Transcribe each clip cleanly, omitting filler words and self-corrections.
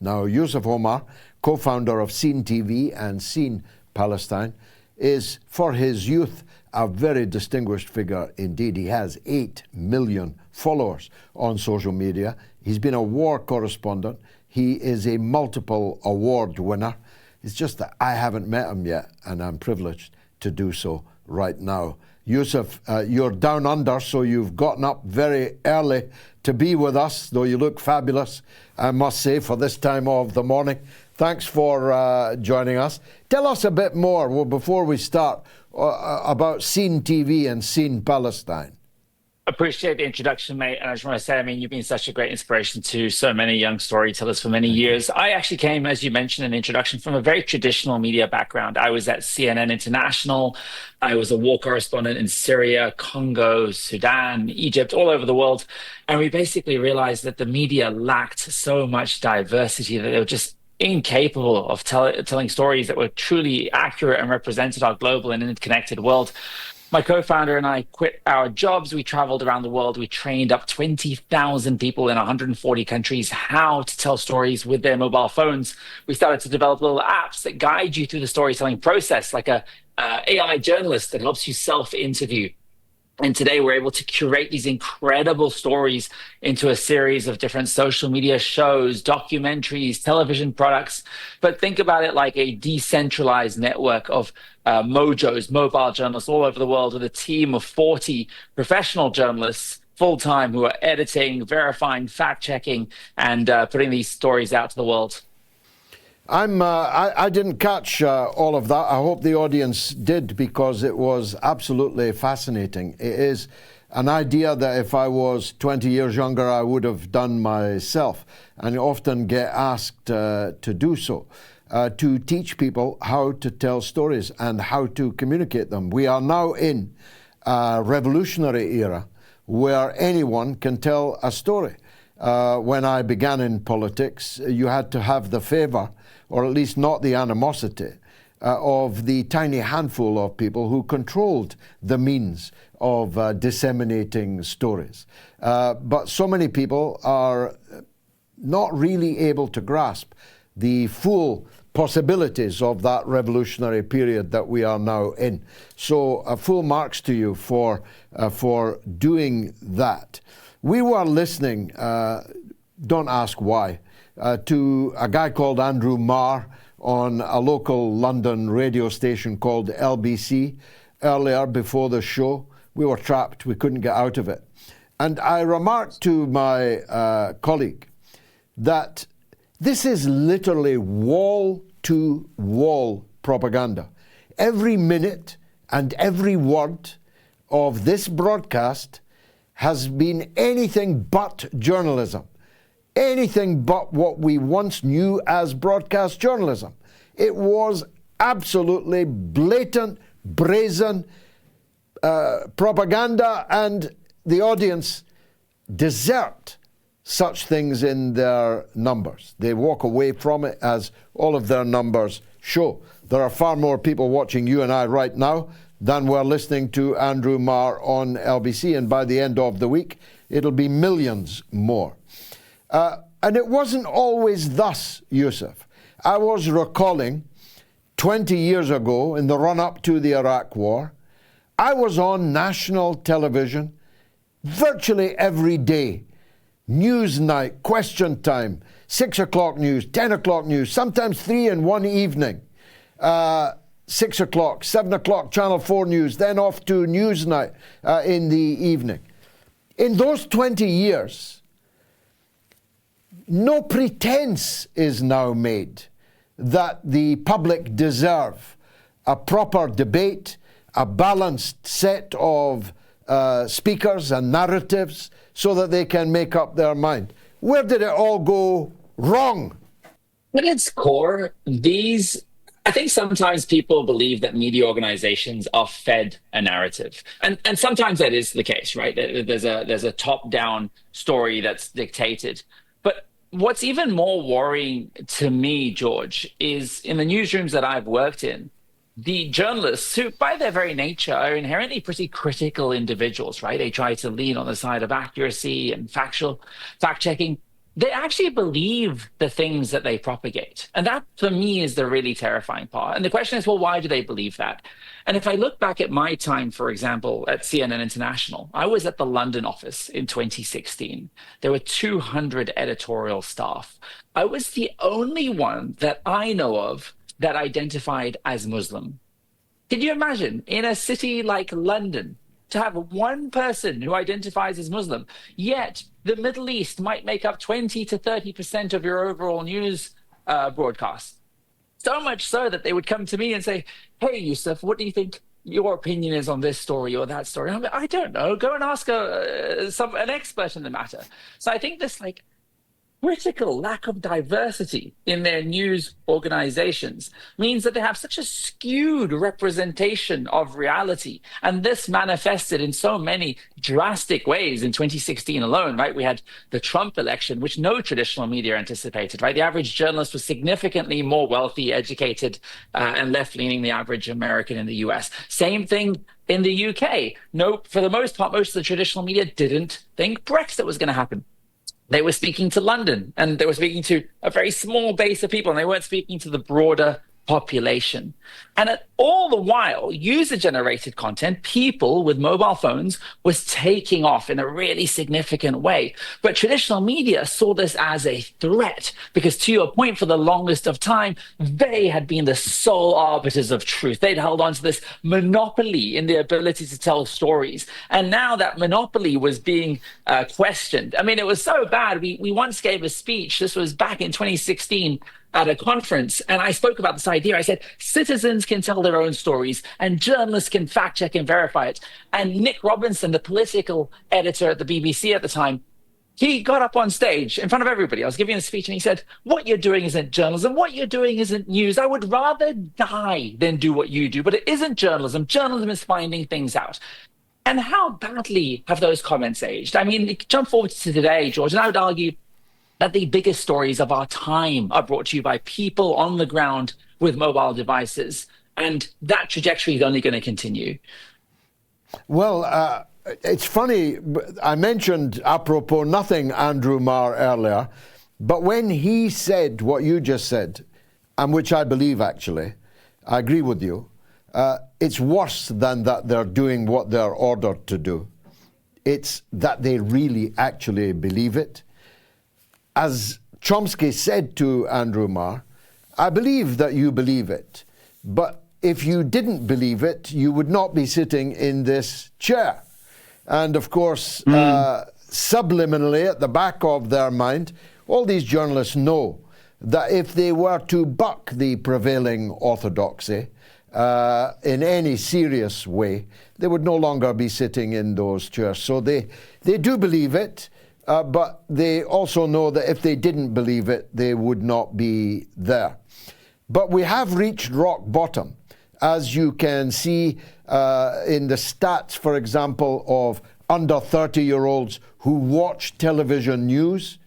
Now, Yusuf Omar, co-founder of Seen TV and Seen Palestine, is, for his youth, a very distinguished figure indeed. He has 8 million followers on social media. He's been a war correspondent. He is a multiple award winner. It's just that I haven't met him yet, and I'm privileged to do so right now. Yousef, you're down under, so you've gotten up very early to be with us, though you look fabulous, I must say, for this time of the morning. Thanks for joining us. Tell us a bit more, well, before we start, about Seen TV and Seen Palestine. Appreciate the introduction, mate. And I just want to say, I mean, you've been such a great inspiration to so many young storytellers for many years. I actually came, as you mentioned in the introduction, from a very traditional media background. I was at CNN International. I was a war correspondent in Syria, Congo, Sudan, Egypt, all over the world. And we basically realized that the media lacked so much diversity that they were just incapable of telling stories that were truly accurate and represented our global and interconnected world. My co-founder and I quit our jobs. We traveled around the world. We trained up 20,000 people in 140 countries how to tell stories with their mobile phones. We started to develop little apps that guide you through the storytelling process, like a AI journalist that helps you self-interview. And today we're able to curate these incredible stories into a series of different social media shows, documentaries, television products. But think about it like a decentralized network of mojos, mobile journalists all over the world, with a team of 40 professional journalists full-time who are editing, verifying, fact-checking, and putting these stories out to the world. I didn't catch all of that. I hope the audience did, because it was absolutely fascinating. It is an idea that if I was 20 years younger, I would have done myself, and often get asked to do so, to teach people how to tell stories and how to communicate them. We are now in a revolutionary era where anyone can tell a story. When I began in politics, you had to have the favor, or at least not the animosity, of the tiny handful of people who controlled the means of disseminating stories. But so many people are not really able to grasp the full possibilities of that revolutionary period that we are now in. So full marks to you for doing that. We were listening, don't ask why, to a guy called Andrew Marr on a local London radio station called LBC earlier before the show. We were trapped, we couldn't get out of it. And I remarked to my colleague that this is literally wall-to-wall propaganda. Every minute and every word of this broadcast has been anything but journalism. Anything but what we once knew as broadcast journalism. It was absolutely blatant, brazen propaganda, and the audience desert such things in their numbers. They walk away from it, as all of their numbers show. There are far more people watching you and I right now than were listening to Andrew Marr on LBC, and by the end of the week, it'll be millions more. And it wasn't always thus, Yousef. I was recalling 20 years ago, in the run-up to the Iraq War, I was on national television virtually every day. News night, question time, 6 o'clock news, 10 o'clock news, sometimes 3 in one evening. 6 o'clock, 7 o'clock, Channel 4 news, then off to news night in the evening. In those 20 years, no pretense is now made that the public deserve a proper debate, a balanced set of speakers and narratives so that they can make up their mind. Where did it all go wrong? At its core, I think sometimes people believe that media organizations are fed a narrative. And sometimes that is the case, right? There's a top-down story that's dictated. But what's even more worrying to me, George, is in the newsrooms that I've worked in, the journalists, who by their very nature are inherently pretty critical individuals, right? They try to lean on the side of accuracy and fact-checking. they actually believe the things that they propagate. And that, for me, is the really terrifying part. And the question is, well, why do they believe that? And if I look back at my time, for example, at CNN International, I was at the London office in 2016. There were 200 editorial staff. I was the only one that I know of that identified as Muslim. Can you imagine in a city like London to have one person who identifies as Muslim, yet the Middle East might make up 20 to 30% of your overall news broadcast? So much so that they would come to me and say, hey, Yousef, what do you think your opinion is on this story or that story? I'm like, I don't know. Go and ask an expert in the matter. So I think this critical lack of diversity in their news organizations means that they have such a skewed representation of reality. And this manifested in so many drastic ways in 2016 alone, right? We had the Trump election, which no traditional media anticipated, right? The average journalist was significantly more wealthy, educated, and left-leaning the average American in the US. Same thing in the UK. No, for the most part, most of the traditional media didn't think Brexit was going to happen. They were speaking to London, and they were speaking to a very small base of people, and they weren't speaking to the broader population. And all the while, user-generated content, people with mobile phones, was taking off in a really significant way. But traditional media saw this as a threat because, to your point, for the longest of time, they had been the sole arbiters of truth. They'd held on to this monopoly in the ability to tell stories. And now that monopoly was being questioned. I mean, it was so bad. We once gave a speech, this was back in 2016, at a conference, and I spoke about this idea. I said, citizens can tell their own stories and journalists can fact check and verify it. And Nick Robinson, the political editor at the BBC at the time, he got up on stage in front of everybody. I was giving a speech and he said, what you're doing isn't journalism. What you're doing isn't news. I would rather die than do what you do, but it isn't journalism. Journalism is finding things out. And how badly have those comments aged? I mean, jump forward to today, George, and I would argue that the biggest stories of our time are brought to you by people on the ground with mobile devices. And that trajectory is only going to continue. Well, it's funny, I mentioned apropos nothing Andrew Marr earlier, but when he said what you just said, and which I believe actually, I agree with you, it's worse than that they're doing what they're ordered to do. It's that they really actually believe it. As Chomsky said to Andrew Marr, I believe that you believe it, but if you didn't believe it, you would not be sitting in this chair. And of course, subliminally at the back of their mind, all these journalists know that if they were to buck the prevailing orthodoxy in any serious way, they would no longer be sitting in those chairs. So they do believe it. But they also know that if they didn't believe it, they would not be there. But we have reached rock bottom, as you can see in the stats, for example, of under 30-year-olds who watch television news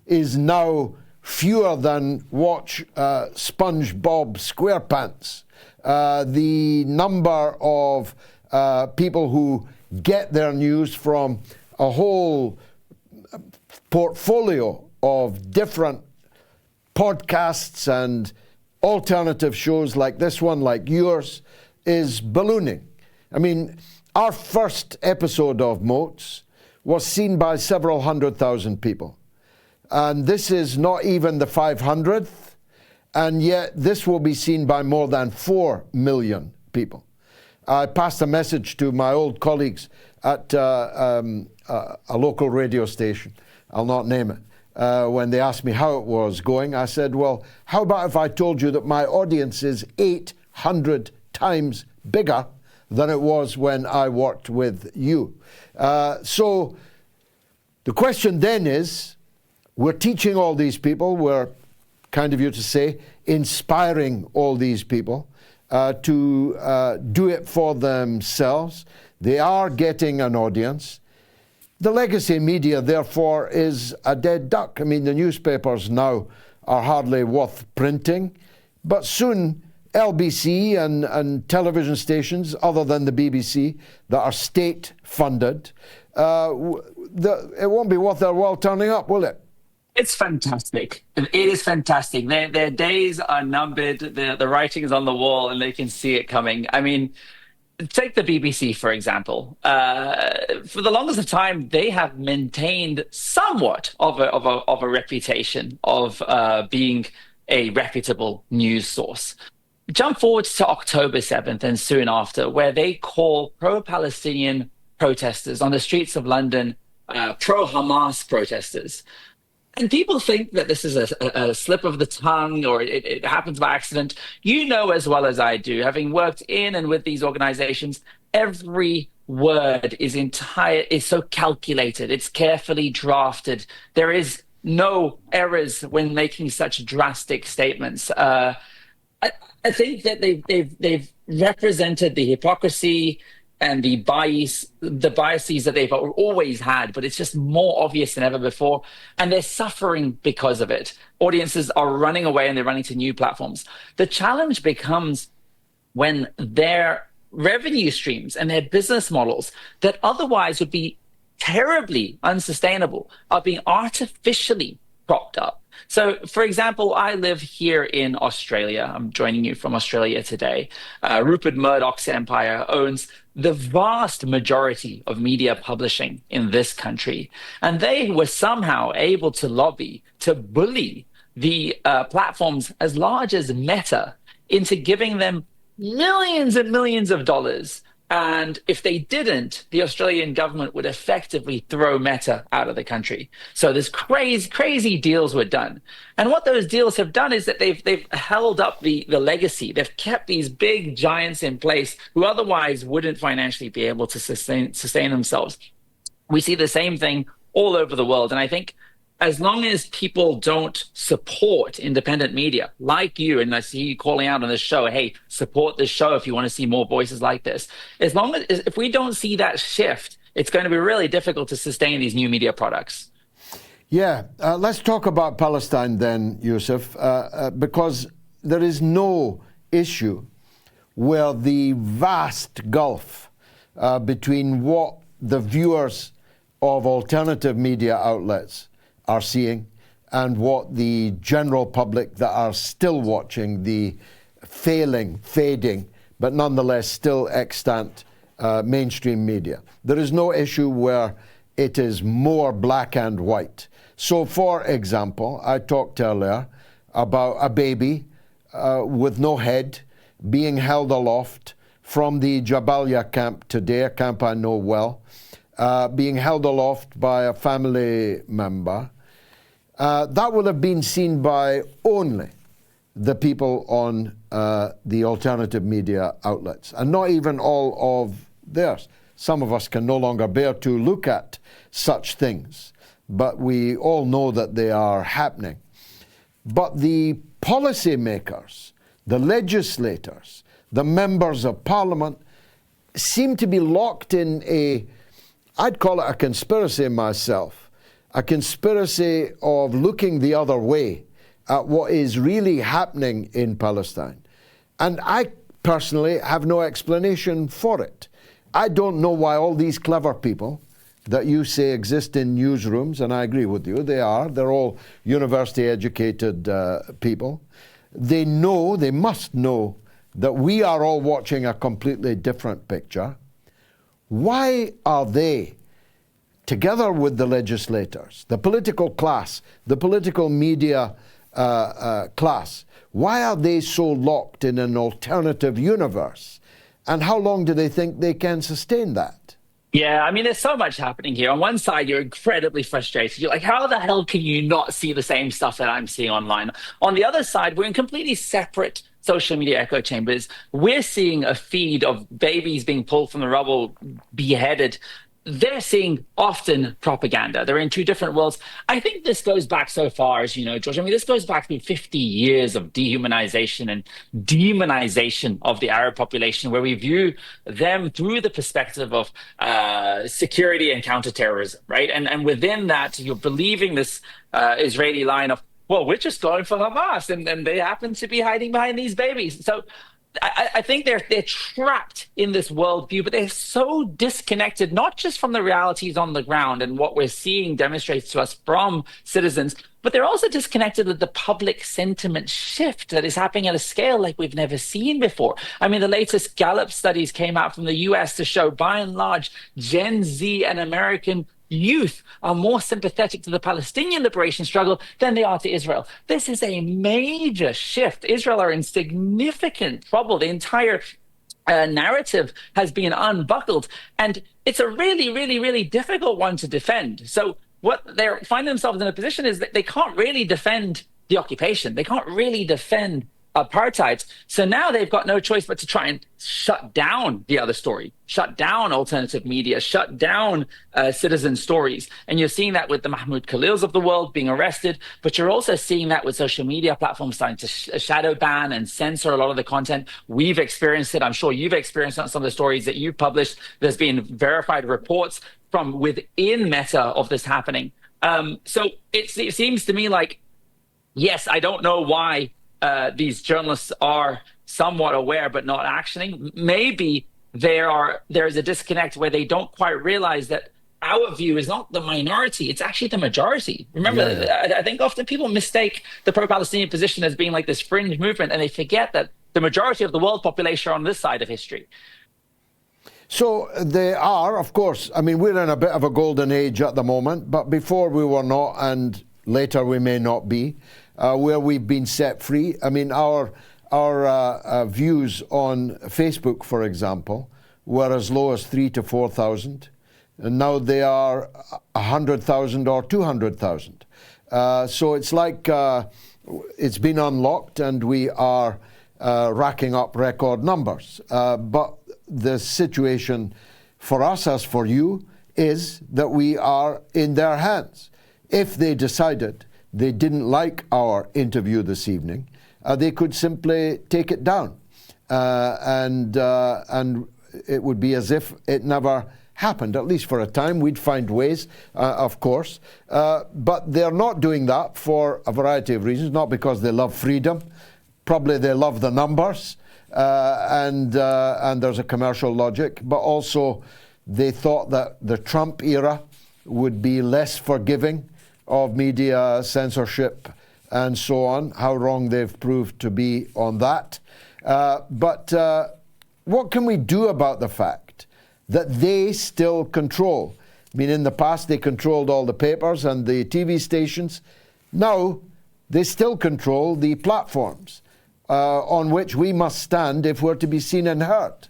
is now fewer than watch SpongeBob SquarePants. The number of people who get their news from a whole portfolio of different podcasts and alternative shows like this one, like yours, is ballooning. I mean, our first episode of MOATS was seen by several 100,000 people. And this is not even the 500th, and yet this will be seen by more than 4 million people. I passed a message to my old colleagues at a local radio station. I'll not name it. When they asked me how it was going, I said, well, how about if I told you that my audience is 800 times bigger than it was when I worked with you? So the question then is, we're teaching all these people, we're, kind of you to say, inspiring all these people to do it for themselves. They are getting an audience. The legacy media, therefore, is a dead duck. I mean, the newspapers now are hardly worth printing, but soon LBC and television stations, other than the BBC, that are state-funded, it won't be worth their while turning up, will it? It's fantastic. It is fantastic. Their days are numbered. The writing is on the wall, and they can see it coming. I mean, take the BBC, for example. For the longest of time, they have maintained somewhat of a reputation of being a reputable news source. Jump forward to October 7th and soon after, where they call pro-Palestinian protesters on the streets of London pro-Hamas protesters. And people think that this is a slip of the tongue or it happens by accident. You know as well as I do, having worked in and with these organizations, every word is so calculated. It's carefully drafted. There is no errors when making such drastic statements. I think that they've represented the hypocrisy and the biases that they've always had, but it's just more obvious than ever before. And they're suffering because of it. Audiences are running away and they're running to new platforms. The challenge becomes when their revenue streams and their business models that otherwise would be terribly unsustainable are being artificially propped up. So, for example, I live here in Australia. I'm joining you from Australia today. Rupert Murdoch's empire owns the vast majority of media publishing in this country. And they were somehow able to lobby, to bully the platforms as large as Meta into giving them millions and millions of dollars. And if they didn't, the Australian government would effectively throw Meta out of the country. So this crazy deals were done. And what those deals have done is that they've held up the legacy. They've kept these big giants in place who otherwise wouldn't financially be able to sustain themselves. We see the same thing all over the world. And I think as long as people don't support independent media like you, and I see you calling out on this show, hey, support this show if you want to see more voices like this. As long as if we don't see that shift, it's going to be really difficult to sustain these new media products. Yeah, let's talk about Palestine then, Yousef, because there is no issue where the vast gulf between what the viewers of alternative media outlets are seeing and what the general public that are still watching the fading, but nonetheless still extant mainstream media. There is no issue where it is more black and white. So, for example, I talked earlier about a baby with no head being held aloft from the Jabalia camp today, a camp I know well, being held aloft by a family member. That will have been seen by only the people on the alternative media outlets, and not even all of theirs. Some of us can no longer bear to look at such things, but we all know that they are happening. But the policymakers, the legislators, the members of parliament seem to be locked in I'd call it a conspiracy myself, a conspiracy of looking the other way at what is really happening in Palestine. And I personally have no explanation for it. I don't know why all these clever people that you say exist in newsrooms, and I agree with you, they're all university educated people. They must know that we are all watching a completely different picture. Why are they, together with the legislators, the political class, the political media class, why are they so locked in an alternative universe? And how long do they think they can sustain that? Yeah, I mean, there's so much happening here. On one side, you're incredibly frustrated. You're like, how the hell can you not see the same stuff that I'm seeing online? On the other side, we're in completely separate social media echo chambers. We're seeing a feed of babies being pulled from the rubble, beheaded. They're seeing often propaganda. They're in two different worlds. I think this goes back so far, as you know, George. I mean, this goes back to 50 years of dehumanization and demonization of the Arab population, where we view them through the perspective of security and counterterrorism, right? And within that, you're believing this Israeli line of, well, we're just going for Hamas, and they happen to be hiding behind these babies. So I think they're trapped in this worldview, but they're so disconnected, not just from the realities on the ground and what we're seeing demonstrates to us from citizens, but they're also disconnected with the public sentiment shift that is happening at a scale like we've never seen before. I mean, the latest Gallup studies came out from the US to show, by and large, Gen Z and American youth are more sympathetic to the Palestinian liberation struggle than they are to Israel. This is a major shift. Israel are in significant trouble. The entire narrative has been unbuckled, and it's a really, really, really difficult one to defend. So what they find themselves in a position is that they can't really defend the occupation. They can't really defend apartheid. So now they've got no choice but to try and shut down the other story, shut down alternative media, shut down citizen stories. And you're seeing that with the Mahmoud Khalils of the world being arrested, but you're also seeing that with social media platforms starting to shadow ban and censor a lot of the content. We've experienced it. I'm sure you've experienced it on some of the stories that you've published. There's been verified reports from within Meta of this happening. So it seems to me like, yes, I don't know why these journalists are somewhat aware but not actioning. Maybe there's a disconnect where they don't quite realize that our view is not the minority, it's actually the majority. Remember, I think often people mistake the pro-Palestinian position as being like this fringe movement, and they forget that the majority of the world population are on this side of history. So they are, of course, I mean, we're in a bit of a golden age at the moment, but before we were not, and later we may not be. Where we've been set free. I mean, our views on Facebook, for example, were as low as 3,000 to 4,000, and now they are 100,000 or 200,000. So it's like it's been unlocked, and we are racking up record numbers. But the situation for us, as for you, is that we are in their hands. If they decided they didn't like our interview this evening, they could simply take it down, and it would be as if it never happened. At least for a time, we'd find ways, of course, but they're not doing that for a variety of reasons. Not because they love freedom, probably they love the numbers, and there's a commercial logic, but also they thought that the Trump era would be less forgiving of media censorship and so on. How wrong they've proved to be on that. But what can we do about the fact that they still control? I mean, in the past they controlled all the papers and the TV stations. Now they still control the platforms on which we must stand if we're to be seen and heard.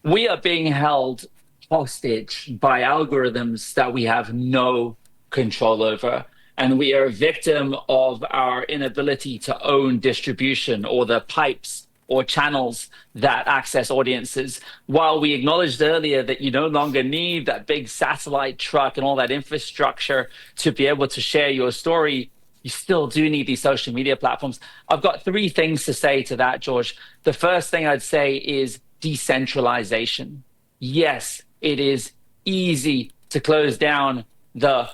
We are being held hostage by algorithms that we have no control over. And we are a victim of our inability to own distribution or the pipes or channels that access audiences. While we acknowledged earlier that you no longer need that big satellite truck and all that infrastructure to be able to share your story, you still do need these social media platforms. I've got three things to say to that, George. The first thing I'd say is decentralization. Yes, it is easy to close down the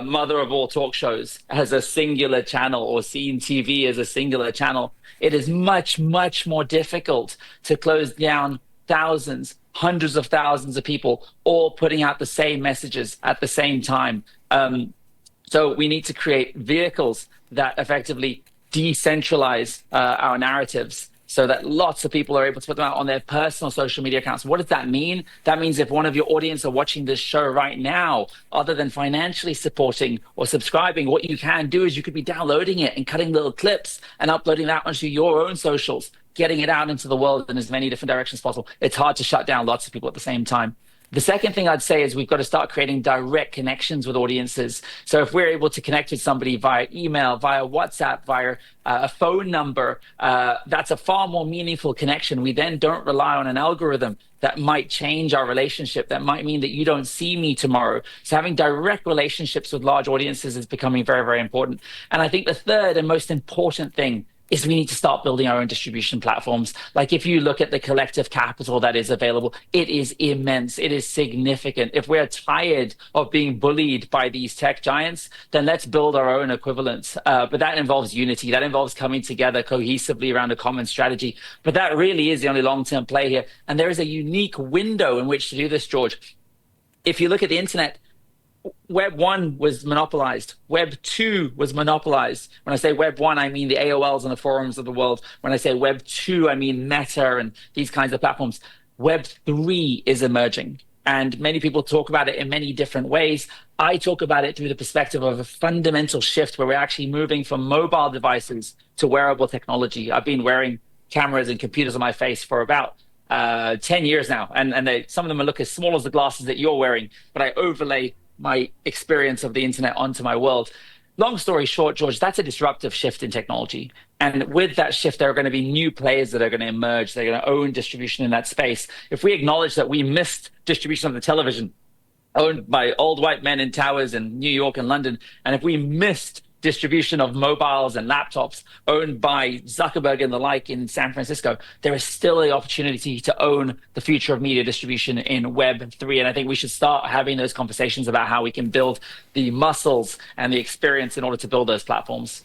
mother of all talk shows as a singular channel, or seeing TV as a singular channel. It is much, much more difficult to close down thousands, hundreds of thousands of people all putting out the same messages at the same time. So we need to create vehicles that effectively decentralize our narratives, so that lots of people are able to put them out on their personal social media accounts. What does that mean? That means if one of your audience are watching this show right now, other than financially supporting or subscribing, what you can do is you could be downloading it and cutting little clips and uploading that onto your own socials, getting it out into the world in as many different directions as possible. It's hard to shut down lots of people at the same time. The second thing I'd say is we've got to start creating direct connections with audiences. So if we're able to connect with somebody via email, via WhatsApp, via a phone number, that's a far more meaningful connection. We then don't rely on an algorithm that might change our relationship. That might mean that you don't see me tomorrow. So having direct relationships with large audiences is becoming very, very important. And I think the third and most important thing is we need to start building our own distribution platforms. Like if you look at the collective capital that is available, it is immense. It is significant. If we're tired of being bullied by these tech giants, then let's build our own equivalents. But that involves unity. That involves coming together cohesively around a common strategy. But that really is the only long-term play here. And there is a unique window in which to do this, George. If you look at the internet, Web 1 was monopolized. Web 2 was monopolized. When I say Web 1, I mean the AOLs and the forums of the world. When I say Web 2, I mean Meta and these kinds of platforms. Web 3 is emerging. And many people talk about it in many different ways. I talk about it through the perspective of a fundamental shift where we're actually moving from mobile devices to wearable technology. I've been wearing cameras and computers on my face for about 10 years now. And some of them look as small as the glasses that you're wearing, but I overlay my experience of the internet onto my world. Long story short, George, that's a disruptive shift in technology. And with that shift, there are going to be new players that are going to emerge. They're going to own distribution in that space. If we acknowledge that we missed distribution of the television owned by old white men in towers in New York and London, and if we missed distribution of mobiles and laptops owned by Zuckerberg and the like in San Francisco, there is still the opportunity to own the future of media distribution in Web 3. And I think we should start having those conversations about how we can build the muscles and the experience in order to build those platforms.